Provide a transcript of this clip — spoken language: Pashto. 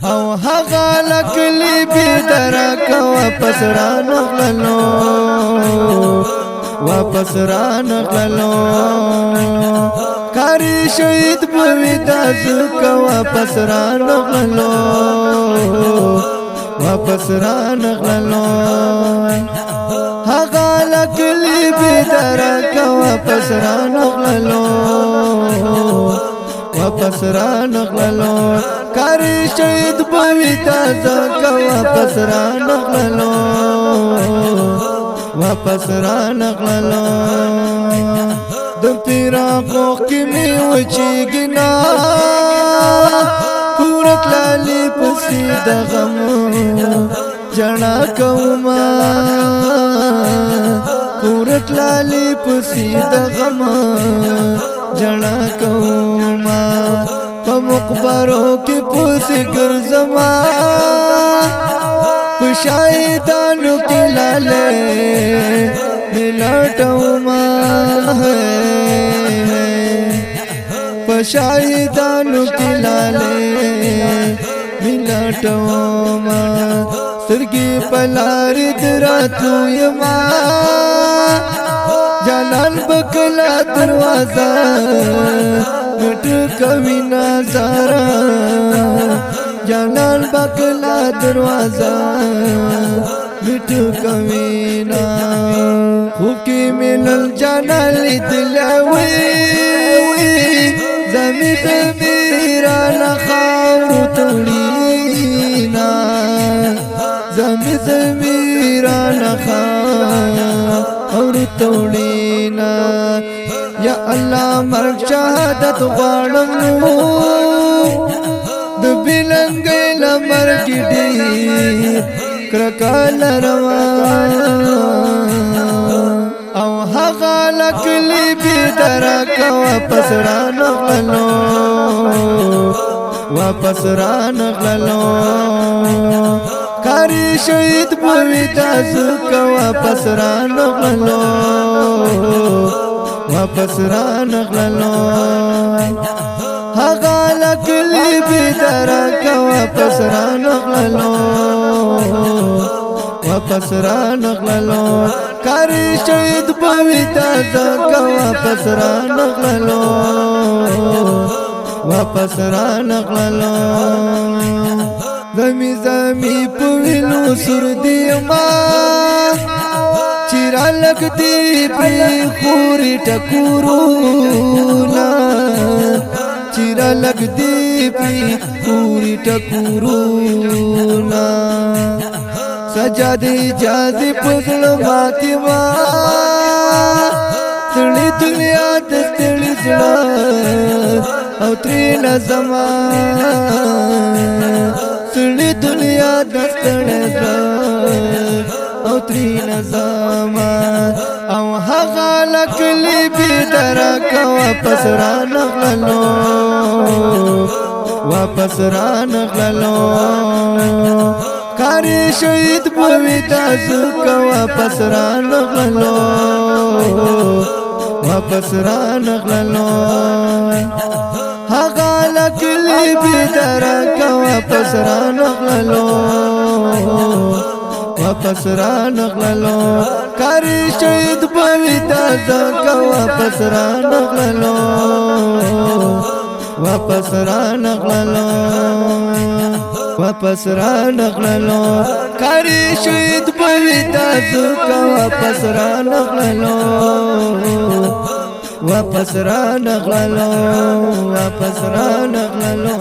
او هغه لکلی بدرک واپس را نغللو واپس را نغللو کاری شهید بوی دازک واپس را نغللو واپس را نغللو هغه لکلی بدرک واپس را نغللو واپس را نغللو کاری شهید بوی دازک واپس را نغللو واپس را نغللو د پیراقو کې می وچیګنا پورت لالی پسې د غم جنا کوما پورت لالی پسې د غم جنا کوما په مقبرو کې پسې ګرځما په شهیدانو کې لاله ملټوما په شهیدانو کې لاله ملټوما سترګې په لارې دراتو یما جلال بکلا دروازه مټ کوي نظارا جلال بکلا دروازه مټ کوي نا خو کې ملل جلال دلوي زمي زمیرا خاور تولینا زمي زمیرا خاور تولینا یا الله مرګ شهادت غواړم د بلنګې لمرګ ډېر کرکال روان او هغه لکلی بدرک واپس را نغللو واپس را نغللو کاری شهید بوی دازک واپس را نغللو واپس را نغللو هغه لکلی بدرک واپس را نغللو واپس را نغللو کاری شهید بوی دازک واپس را نغللو واپس را نغللو زمي زمي پوینو سر دیما چیرا لگ دی پی خوری ٹکورونا چیرا لگ دی پی خوری ٹکورونا سجادی جازی پزل ماتی ما تلی دنیا دستلی زلا او تری نظمان تلی دنیا دستلی زلا او تری نظمان او هغه لکلی بدرک واپس را نغللو واپس را نغللو کاری شهید بوی دازک واپس را نغللو واپس را نغللو هغه لکلی بدرک واپس را نغللو واپس را نغللو کاری شهید بوی دازک واپس را نغللو واپس را نغللو واپس را نغللو کاری شهید بوی دازک واپس را نغللو واپس را نغللو واپس را نغللو